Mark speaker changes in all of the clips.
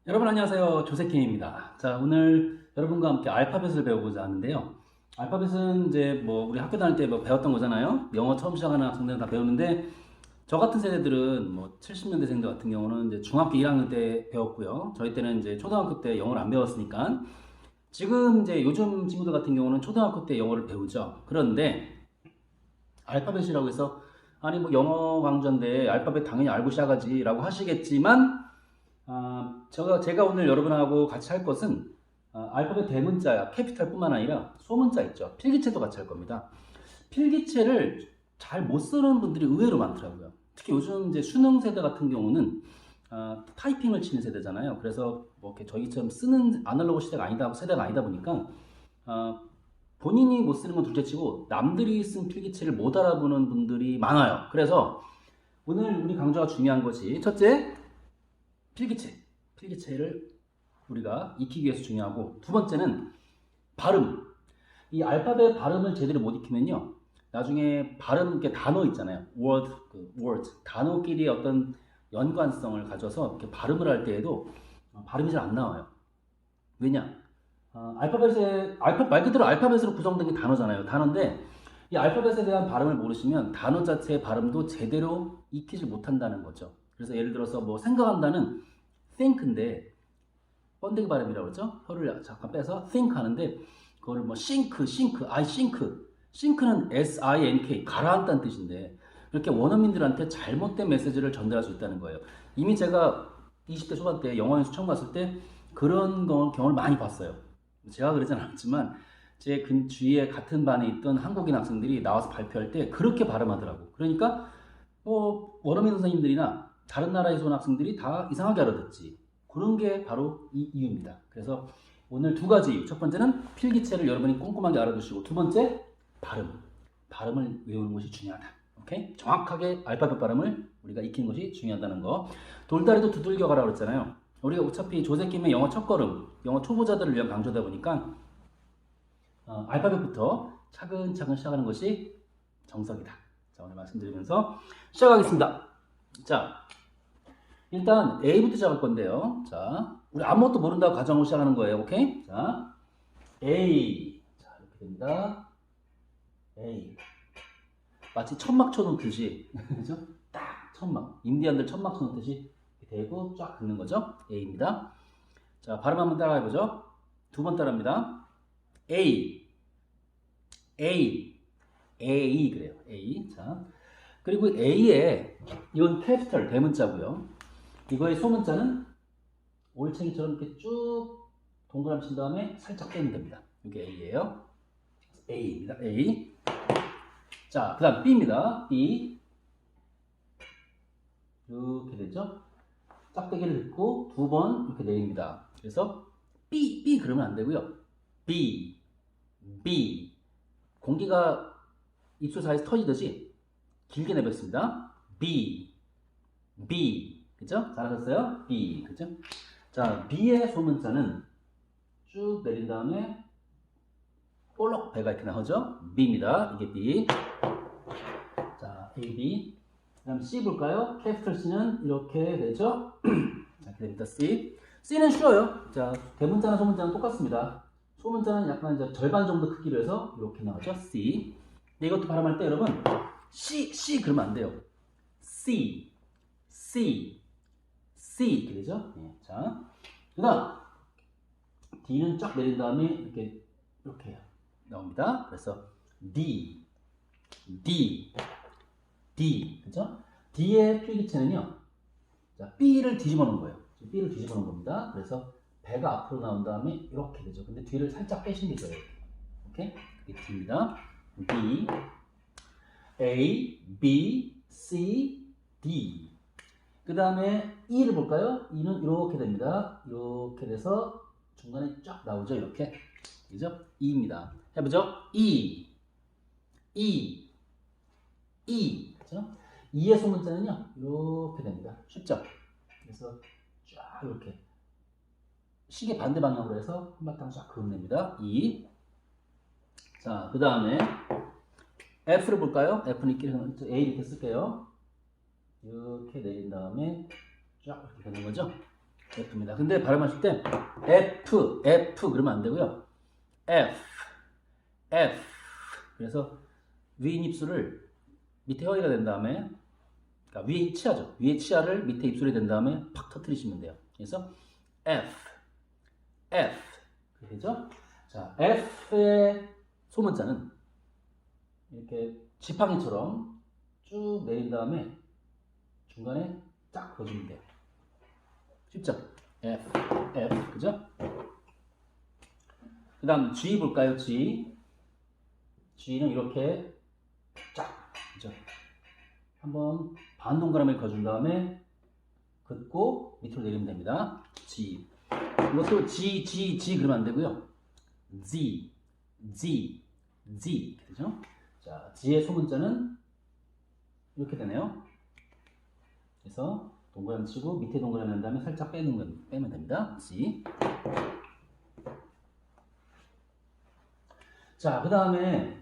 Speaker 1: 여러분 안녕하세요. 조세킴입니다. 자, 오늘 여러분과 함께 알파벳을 배워보자 하는데요. 알파벳은 이제 뭐 우리 학교 다닐 때 뭐 배웠던 거잖아요. 영어 처음 시작하는 학생들은 다 배우는데 저 같은 세대들은 뭐 70년대생들 같은 경우는 이제 중학교 1학년 때 배웠고요. 저희 때는 이제 초등학교 때 영어를 안 배웠으니까 지금 이제 요즘 친구들 같은 경우는 초등학교 때 영어를 배우죠. 그런데 알파벳이라고 해서 아니 뭐 영어 강좌인데 알파벳 당연히 알고 시작하지라고 하시겠지만 제가 오늘 여러분하고 같이 할 것은 알파벳 대문자 캐피탈뿐만 아니라 소문자 있죠. 필기체도 같이 할 겁니다. 필기체를 잘 못 쓰는 분들이 의외로 많더라고요. 특히 요즘 이제 수능 세대 같은 경우는 타이핑을 치는 세대잖아요. 그래서 뭐 이렇게 저희처럼 쓰는 아날로그 세대가 아니다 보니까 본인이 못 쓰는 건 둘째치고 남들이 쓴 필기체를 못 알아보는 분들이 많아요. 그래서 오늘 우리 강좌가 중요한 것이 첫째 필기체를 우리가 익히기 위해서 중요하고 두 번째는 발음. 이 알파벳 발음을 제대로 못 익히면요. 나중에 발음 이렇게 단어 있잖아요. word 단어끼리의 어떤 연관성을 가져서 이렇게 발음을 할 때에도 발음이 잘 안 나와요. 왜냐? 말 그대로 알파벳으로 구성된 게 단어잖아요. 단어인데 이 알파벳에 대한 발음을 모르시면 단어 자체의 발음도 제대로 익히지 못한다는 거죠. 그래서 예를 들어서 뭐 생각한다는 think인데 번데기 발음이라고 그러죠. 혀를 잠깐 빼서 think 하는데 그거를 뭐 I sink는 S-I-N-K 가라앉다는 뜻인데 이렇게 원어민들한테 잘못된 메시지를 전달할 수 있다는 거예요. 이미 제가 20대 초반 때 영어 연수 처음 갔을 때 그런 경험을 많이 봤어요. 제가 그러진 않았지만 제 주위에 같은 반에 있던 한국인 학생들이 나와서 발표할 때 그렇게 발음하더라고. 그러니까 뭐 원어민 선생님들이나 다른 나라에서 온 학생들이 다 이상하게 알아듣지. 그런 게 바로 이 이유입니다. 그래서 오늘 두 가지 이유. 첫 번째는 필기체를 여러분이 꼼꼼하게 알아두시고 두 번째 발음을 외우는 것이 중요하다. 오케이? 정확하게 알파벳 발음을 우리가 익히는 것이 중요하다는 거. 돌다리도 두들겨 가라 그랬잖아요. 우리가 어차피 조세킴의 영어 첫걸음, 영어 초보자들을 위한 강좌다 보니까 알파벳부터 차근차근 시작하는 것이 정석이다. 자, 오늘 말씀드리면서 시작하겠습니다. 자, 일단 A부터 시작할 건데요. 자, 우리 아무것도 모른다고 가정하고 시작하는 거예요. 오케이? 자, A. 자, 이렇게 됩니다. A. 마치 천막 쳐놓듯이, 그죠? 딱 천막. 인디언들 천막 쳐놓듯이 대고 쫙 긋는 거죠. A입니다. 자, 발음 한번 따라해보죠. 두 번 따라합니다. A. A. A. 그래요. A. 자, 그리고 A에 이건 캐피털 대문자고요. 이거의 소문자는 올챙이처럼 이렇게 쭉 동그라미 친 다음에 살짝 빼면 됩니다. 이게 A예요. A입니다. A. 자, 그 다음 B입니다. B. 이렇게 되죠. 짝대기를 긋고 두 번 이렇게 내립니다. 그래서 B 그러면 안 되고요. B. 공기가 입술 사이에서 터지듯이 길게 내뱉습니다. B. 그죠? 잘하셨어요? B. 그죠? 자, B의 소문자는 쭉 내린 다음에 볼록 배가 이렇게 나오죠? B입니다. 이게 B. 자, A, B. 그 다음 C 볼까요? 캐피털 C는 이렇게 되죠? 자, 이렇게 됩니다. C. C는 쉬워요. 자, 대문자나 소문자는 똑같습니다. 소문자는 약간 이제 절반 정도 크기로 해서 이렇게 나오죠? C. 근데 이것도 발음할 때 여러분, C 그러면 안 돼요. C. 이렇게 되죠? 네. 자, 그 다음 D는 쫙 내린 다음에 이렇게 나옵니다. 그래서 D, 그죠? D의 필기체는요. 자, B를 뒤집어 놓은 거예요. B를 뒤집어 놓은 겁니다. 그래서 배가 앞으로 나온 다음에 이렇게 되죠. 근데 뒤를 살짝 빼시는 게 좋아요. 오케이? 그게 D입니다. D, A, B, C, D. 그 다음에 E를 볼까요? E는 이렇게 됩니다. 이렇게 돼서 중간에 쫙 나오죠. 이렇게. 그죠? E입니다. 해보죠. E. 그죠? E의 소문자는요. 이렇게 됩니다. 쉽죠? 그래서 쫙 이렇게. 시계 반대 방향으로 해서 한바탕 쫙 그어냅니다. E. 자, 그 다음에 F를 볼까요? F는 A 이렇게 쓸게요. 이렇게 내린 다음에 쫙 이렇게 되는 거죠. F입니다. 근데 발음하실 때 F 그러면 안 되고요. F. 그래서 위인 입술을 밑에 혀가 된 다음에, 그러니까 위에 치아죠. 위에 치아를 밑에 입술이 된 다음에 팍 터뜨리시면 돼요. 그래서 F. 그죠? 자, F의 소문자는 이렇게 지팡이처럼 쭉 내린 다음에 중간에 딱 그어주면 돼요. 쉽죠? F, 그죠? 그 다음 G 볼까요? G는 이렇게 쫙, 그죠? 한번 반 동그라미 그어준 다음에 긋고 밑으로 내리면 됩니다. G. 이것도 G 그러면 안 되고요. Z. 그죠? 자, G의 소문자는 이렇게 되네요. 그래서 동그라미 치고 밑에 동그라미 한 다음에 살짝 빼면 됩니다. G. 자, 그 다음에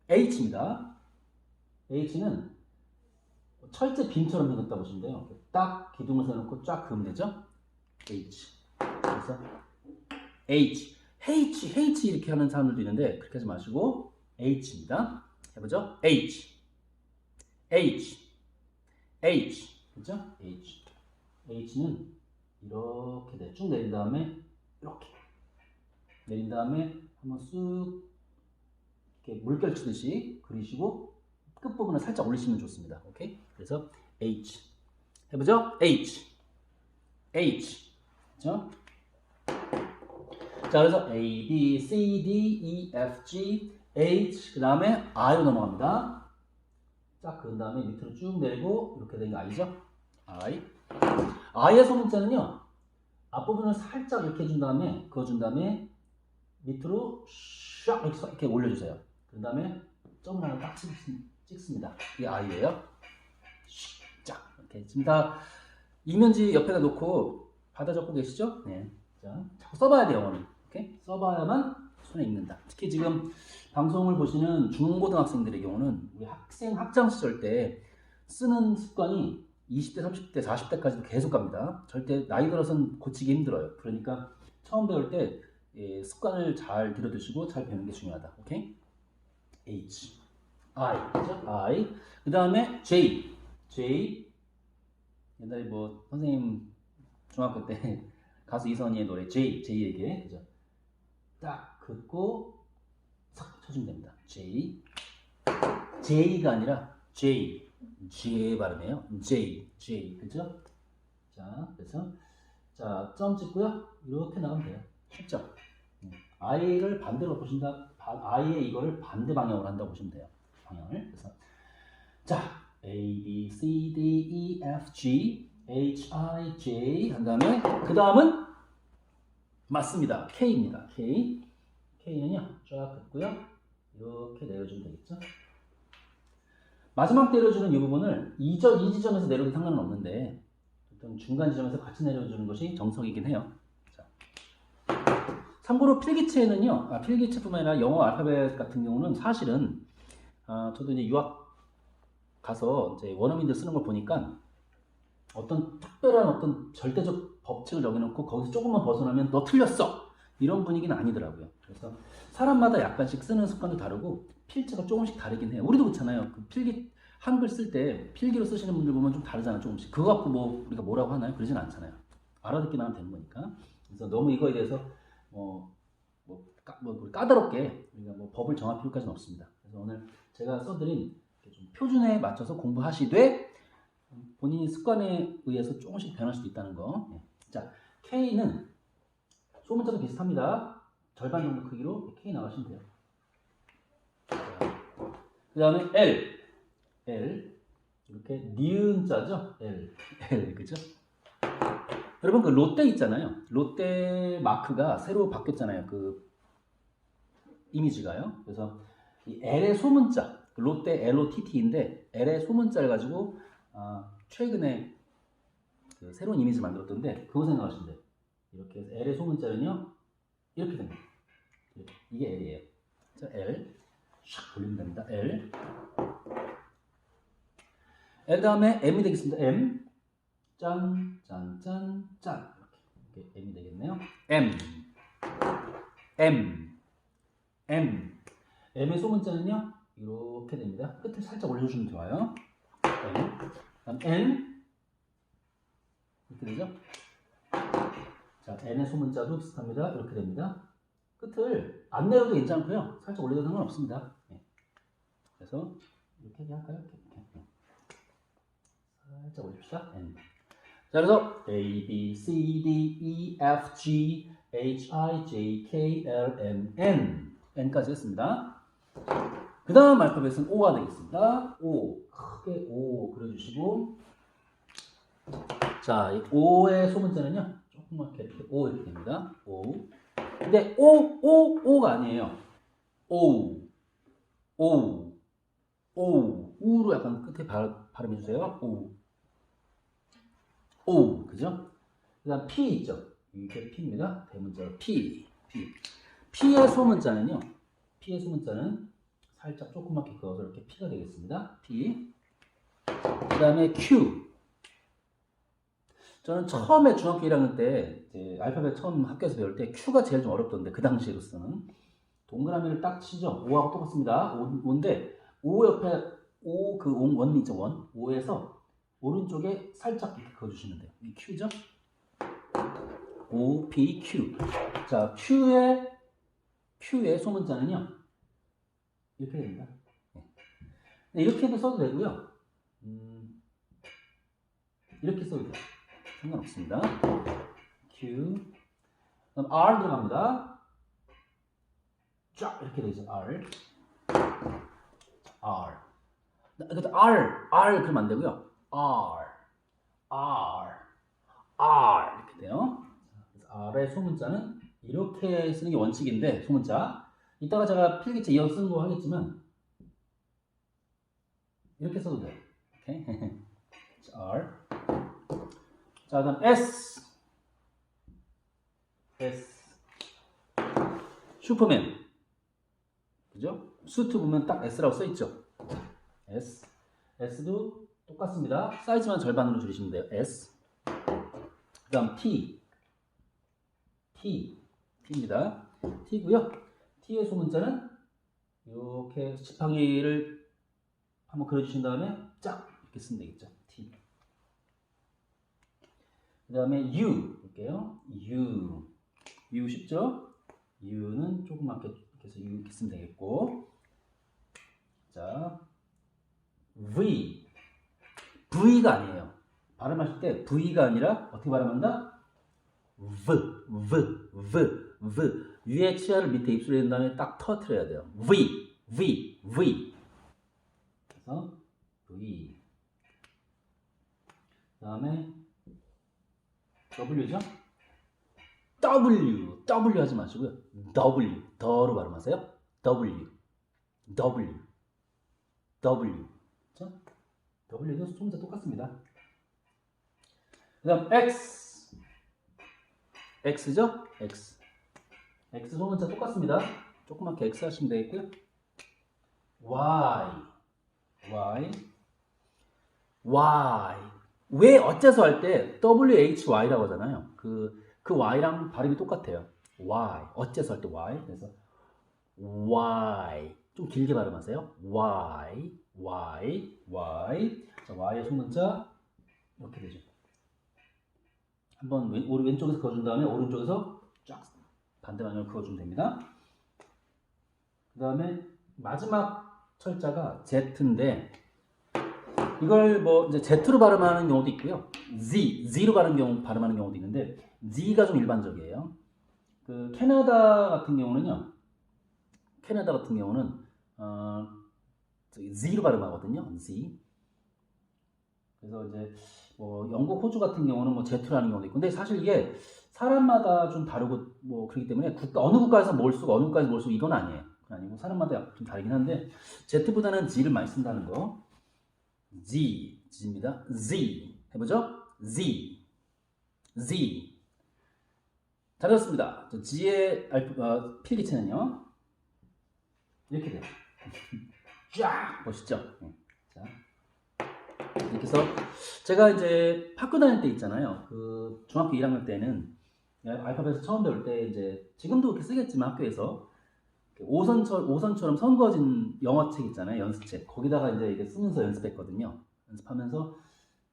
Speaker 1: H입니다. H는 철제 빔처럼 생겼다고 보시면 돼요. 딱 기둥을 세워놓고 쫙 그으면 되죠? H. 그래서 H 이렇게 하는 사람들도 있는데 그렇게 하지 마시고 H입니다. 해보죠. H. 그죠? H는 이렇게 쭉 내린 다음에 이렇게 내린 다음에 한번 쑥 이렇게 물결 치듯이 그리시고 끝부분을 살짝 올리시면 좋습니다. 오케이? 그래서 H. 해보죠. H. 그죠? 자, 그래서 A, B, C, D, E, F, G, H, 그 다음에 I로 넘어갑니다. 쫙 그은 다음에 밑으로 쭉 내리고 이렇게 된 거 I죠? I의 소문자는요, 앞부분을 살짝 이렇게 해준 다음에 그어준 다음에 밑으로 샥 이렇게 올려주세요. 그 다음에 점을 하나 딱 찍습니다. 이게 I예요. 쫙 이렇게 지금 다 이면지 옆에다 놓고 받아 적고 계시죠? 네. 자, 자꾸 써봐야 돼요, 영어는. 오케이? 써봐야만 손에 익는다. 특히 지금 방송을 보시는 중고등학생들의 경우는 우리 학창 시절 때 쓰는 습관이 20대, 30대, 40대까지도 계속 갑니다. 절대 나이 들어서는 고치기 힘들어요. 그러니까 처음 배울 때 습관을 잘 들여두시고 잘 배우는 게 중요하다. 오케이? H, I, 그죠? I. 그 다음에 J. 옛날에 뭐 선생님 중학교 때 가수 이선희의 노래 J에게 그죠? 딱 긋고 싹 쳐주면 됩니다. J가 아니라 J 발음이에요. J 그죠? 자, 그래서 자, 점 찍고요. 이렇게 나가면 돼요. 쉽죠? I를 반대로 보신다. I의 이거를 반대 방향으로 한다고 보시면 돼요. 방향을. 그래서 자, A, B, C, D, E, F, G, H, I, J 한 다음에 그 다음은 맞습니다. K입니다. K는요 쫙 긋고요. 이렇게 내려주면 되겠죠. 마지막 내려주는 이 부분을 이 지점에서 내려도 상관은 없는데 어떤 중간 지점에서 같이 내려주는 것이 정석이긴 해요. 자. 참고로 필기체는요, 필기체뿐만 아니라 영어 알파벳 같은 경우는 사실은 저도 이제 유학 가서 이제 원어민들 쓰는 걸 보니까 어떤 특별한 어떤 절대적 법칙을 정해놓고 거기서 조금만 벗어나면 너 틀렸어 이런 분위기는 아니더라고요. 그래서 사람마다 약간씩 쓰는 습관도 다르고 필자가 조금씩 다르긴 해요. 우리도 그렇잖아요. 그 필기 한글 쓸 때 필기로 쓰시는 분들 보면 좀 다르잖아요. 조금씩 그거 갖고 뭐 우리가 뭐라고 하나요? 그러진 않잖아요. 알아듣기만 하면 되는 거니까. 그래서 너무 이거에 대해서 까다롭게 우리가 뭐 법을 정할 필요까지는 없습니다. 그래서 오늘 제가 써드린 좀 표준에 맞춰서 공부하시되 본인이 습관에 의해서 조금씩 변할 수도 있다는 거. 자, K는 소문자도 비슷합니다. 절반 정도 크기로 K 나가시면 돼요. 그 다음에 L 이렇게 니은 자죠. L 그죠? 여러분 그 롯데 있잖아요. 롯데 마크가 새로 바뀌었잖아요. 그 이미지가요. 그래서 이 L의 소문자 롯데 LOTT인데 L의 소문자를 가지고 최근에 그 새로운 이미지 만들었던데 그거 생각하시면 돼요. 이렇게 해서 L의 소문자는요 이렇게 됩니다. 이게 L이에요. 자, L 샥 돌리면 됩니다. L 다음에 M이 되겠습니다. M 짠 이렇게 이렇게 M이 되겠네요. M, M, M. M의 소문자는요, 이렇게 됩니다. 끝을 살짝 올려주시면 좋아요. M, 그다음 N, 이렇게 되죠. 자, N의 소문자도 비슷합니다. 이렇게 됩니다. 끝을 안 내려도 괜찮고요. 살짝 올려도 상관없습니다. 네. 그래서 이렇게 할까요? 이렇게. 살짝 올립시다. N. 자, 그래서 A, B, C, D, E, F, G, H, I, J, K, L, M, N. N까지 했습니다. 그 다음 알파벳은 O가 되겠습니다. O. 크게 O 그려주시고. 자, 이 O의 소문자는요. 조그맣게 이렇게 O 이렇게 됩니다. O. 근데 O가 아니에요. O. O. O. 우로 약간 끝에 발음해주세요. O. O. 그죠? 그 다음 P 있죠? 이게 P입니다. 대문자 P. P의 소문자는요. P의 소문자는 살짝 조그맣게 그어서 이렇게 P가 되겠습니다. P. 그 다음에 Q. 저는 처음에 중학교 1학년 때 이제 알파벳 처음 학교에서 배울 때 Q가 제일 좀 어렵던데 그 당시로서는 동그라미를 딱 치죠. O하고 똑같습니다. O인데 O 옆에 O 그 원 있죠. 원. O에서 오른쪽에 살짝 이렇게 그어주시면 돼요. 이 Q죠. O, P, Q. 자, Q의 소문자는요. 이렇게 됩니다. 네, 이렇게도 써도 되고요. 이렇게 써도 돼요. 상관없습니다. Q. 그다음 R 들어갑니다. 쫙 이렇게 되죠. R. 그다음 R 그러면 안 되고요. R 이렇게 돼요. R의 소문자는 이렇게 쓰는 게 원칙인데 소문자. 이따가 제가 필기체 이어 쓰는 거 하겠지만 이렇게 써도 돼요. 오케이. R. 자, 그다음 S. 슈퍼맨. 그죠? 수트 보면 딱 S라고 써 있죠. S도 똑같습니다. 사이즈만 절반으로 줄이시면 돼요. S. 그다음 T입니다. T고요. T의 소문자는 이렇게 지팡이를 한번 그려주신 다음에 쫙 이렇게 쓰면 되겠죠. T. 그 다음에 U 볼게요. U 쉽죠? U는 조그맣게 이렇게 해서 U 이렇게 쓰면 되겠고. 자, V가 아니에요. 발음하실 때 V가 아니라 어떻게 발음한다? 위에 치아를 밑에 입술에 낸 다음에 딱 터트려야 돼요. V. 그래서 V. 그 다음에 W죠? W 하지 마시고요. 더로 발음하세요. W. 그렇죠? W도 소문자 똑같습니다. 그 다음 X죠? X 소문자 똑같습니다. 조그맣게 X 하시면 되겠고요. Y. 왜 어째서 할 때 WHY라고 하잖아요. 그 Y랑 발음이 똑같아요. Y. 어째서 할 때 Y. 그래서 Y. 좀 길게 발음하세요. Y. 자, Y의 소문자 이렇게 되죠. 한번 왼쪽에서 그어준 다음에 오른쪽에서 쫙 반대 방향으로 그어주면 됩니다. 그 다음에 마지막 철자가 Z인데 이걸 뭐 이제 Z로 발음하는 경우도 있고요. Z로 발음하는 경우도 있는데 Z가 좀 일반적이에요. 그 캐나다 같은 경우는 Z로 발음하거든요. Z. 그래서 이제 뭐 영국, 호주 같은 경우는 뭐 Z라는 경우도 있고, 근데 사실 이게 사람마다 좀 다르고 뭐 그렇기 때문에 어느 국가에서 뭘 쓰고 어느 국가에서 뭘 쓰고 이건 아니에요. 아니고 사람마다 좀 다르긴 한데 Z보다는 Z를 많이 쓴다는 거. Z입니다. Z 해보죠. Z. 잘했습니다. G의 필기체는요 이렇게 돼요. 쫙 멋있죠. 자, 이렇게 해서 제가 이제 학교 다닐 때 있잖아요. 그 중학교 1학년 때는 알파벳을 처음 배울 때 이제 지금도 그렇게 쓰겠지만 학교에서 오선처럼 선 그어진 영어책 있잖아요. 연습책. 거기다가 이제 이게 쓰면서 연습했거든요. 연습하면서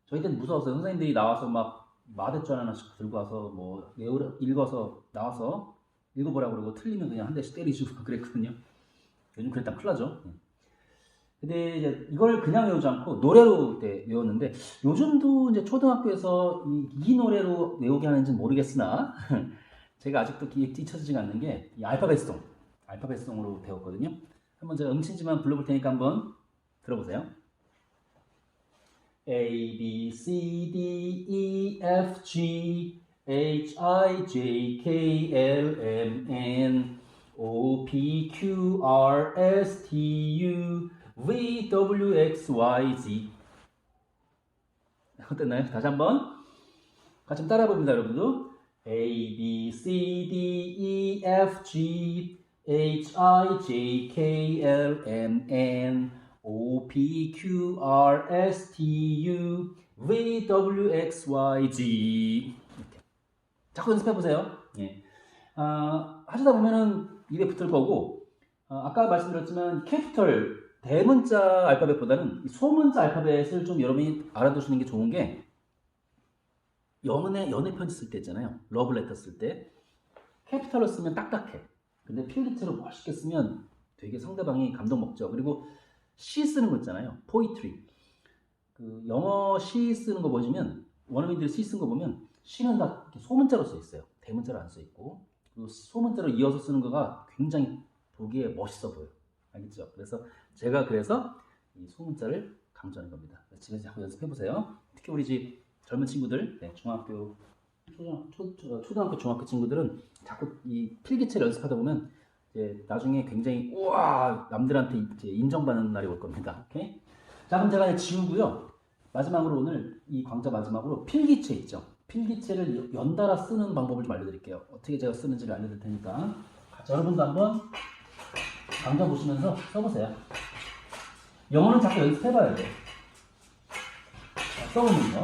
Speaker 1: 저희 때는 무서웠어요. 선생님들이 나와서 막 마대줄 하나씩 들고 와서 뭐 읽어서 나와서 읽어보라고 그러고 틀리면 그냥 한 대씩 때리시고 그랬거든요. 요즘 그랬다 큰일 나죠. 근데 이제 이걸 그냥 외우지 않고 노래로 그때 외웠는데 요즘도 이제 초등학교에서 이 노래로 외우게 하는지는 모르겠으나 제가 아직도 잊혀지지가 않는 게 이 알파벳송으로 배웠거든요. 한번 제가 음치지만 불러볼 테니까 한번 들어보세요. A, B, C, D, E, F, G, H, I, J, K, L, M, N, O, P, Q, R, S, T, U, V, W, X, Y, Z. 어땠나요? 다시 한번 같이 따라 봅니다, 여러분도. A, B, C, D, E, F, G, H, I, J, K, L, M, N, O, P, Q, R, S, T, U, V, W, X, Y, Z. 이렇게. 자꾸 연습해보세요. 예. 하시다 보면은 입에 붙을 거고, 아까 말씀드렸지만 캐피털 대문자 알파벳보다는 소문자 알파벳을 좀 여러분이 알아두시는 게 좋은 게 연애 편지 쓸 때 있잖아요. 러브레터 쓸 때 캐피털로 쓰면 딱딱해. 근데 필기체로 멋있게 쓰면 되게 상대방이 감동 먹죠. 그리고 시 쓰는 거 있잖아요. 포이트리. 그 영어 시 쓰는 거 보시면 원어민들이 시 쓴 거 보면 시는 다 이렇게 소문자로 써 있어요. 대문자로 안 써 있고 그리고 소문자로 이어서 쓰는 거가 굉장히 보기에 멋있어 보여요. 알겠죠? 그래서 제가 이 소문자를 강조하는 겁니다. 집에서 자꾸 연습해 보세요. 특히 우리 집 젊은 친구들, 중학교, 초등학교, 중학교 친구들은 자꾸 이 필기체를 연습하다 보면 이제 나중에 굉장히 우와 남들한테 이제 인정받는 날이 올 겁니다. 오케이? 자 그럼 제가 지우고요. 마지막으로 오늘 이 강좌 마지막으로 필기체 있죠. 필기체를 연달아 쓰는 방법을 좀 알려드릴게요. 어떻게 제가 쓰는지를 알려드릴 테니까 같이 여러분도 한번 강좌 보시면서 써보세요. 영어는 자꾸 연습해봐야 돼. 써보는 거.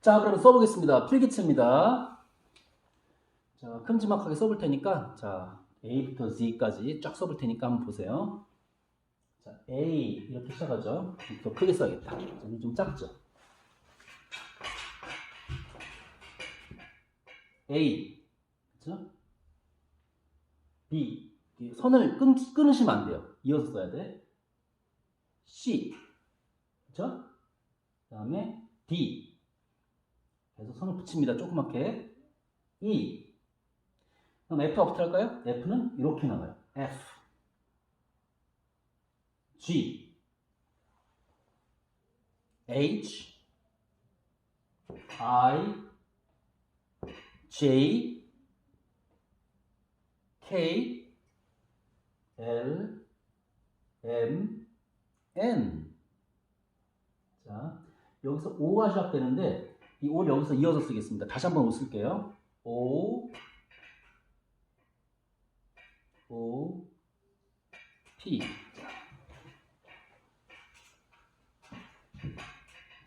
Speaker 1: 자, 그럼 써보겠습니다. 필기체입니다. 자, 큼지막하게 써볼 테니까, 자, A부터 Z까지 쫙 써볼 테니까 한번 보세요. 자, A, 이렇게 시작하죠. 더 크게 써야겠다. 좀 작죠. A, 그쵸? B, 선을 끊으시면 안 돼요. 이어서 써야 돼. C, 그쵸? 그 다음에 D, 그래서 선을 붙입니다. 조그맣게. E. 그럼 F 어떻게 할까요? F는 이렇게 나가요. F. G. H. I. J. K. L. M. N. 자, 여기서 O가 시작되는데 이 O를 여기서 이어서 쓰겠습니다. 다시 한번 O 쓸게요. O, O, P.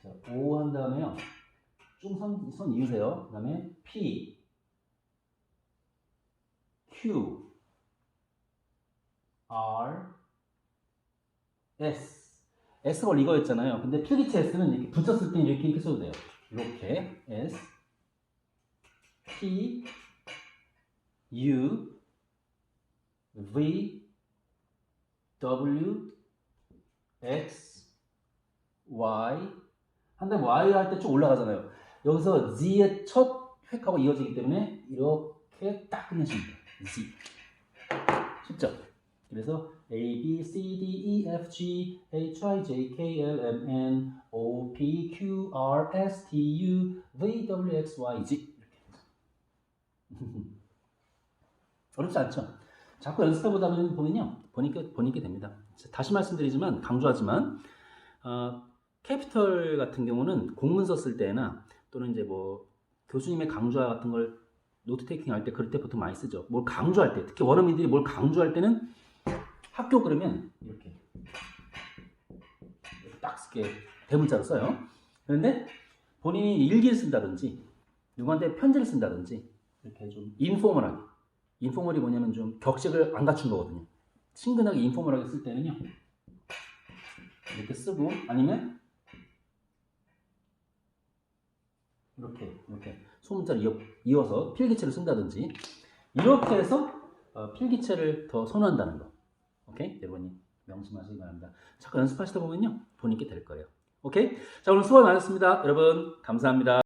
Speaker 1: 자, O 한 다음에요. 좀 선 이으세요. 그 다음에 P, Q, R, S. S가 원래 이거였잖아요. 근데 필기체 S는 이렇게 붙였을 때 이렇게 써도 돼요. 이렇게 S, T, U, V, W, X, Y. 한 다음에 Y 할 때 쭉 올라가잖아요. 여기서 Z의 첫 획하고 이어지기 때문에 이렇게 딱 끝내시면 돼요. Z. 쉽죠? 그래서 A, B, C, D, E, F, G, H, I, J, K, L, M, N, O, P, Q, R, S, T, U, V, W, X, Y, Z. 이렇게. 어렵지 않죠? 자꾸 연습해보다 보면요. 보니까 됩니다. 다시 말씀드리지만, 강조하지만, 캐피털 같은 경우는 공문서 쓸 때나 또는 이제 뭐 교수님의 강좌 같은 걸 노트 테이킹 할 때 그럴 때 보통 많이 쓰죠. 뭘 강조할 때, 특히 원어민들이 뭘 강조할 때는 학교 그러면 이렇게 딱 쓰게 대문자로 써요. 그런데 본인이 일기를 쓴다든지 누구한테 편지를 쓴다든지 이렇게 좀 인포멀하게, 인포멀이 뭐냐면 좀 격식을 안 갖춘 거거든요. 친근하게 인포멀하게 쓸 때는요 이렇게 쓰고, 아니면 이렇게 소문자를 이어서 필기체를 쓴다든지 이렇게 해서 필기체를 더 선호한다는 거. 오케이? 여러분이 명심하시기 바랍니다. 자꾸 연습하시다 보면요 본인께 될 거예요. 오케이? 자, 오늘 수고 많으셨습니다. 여러분 감사합니다.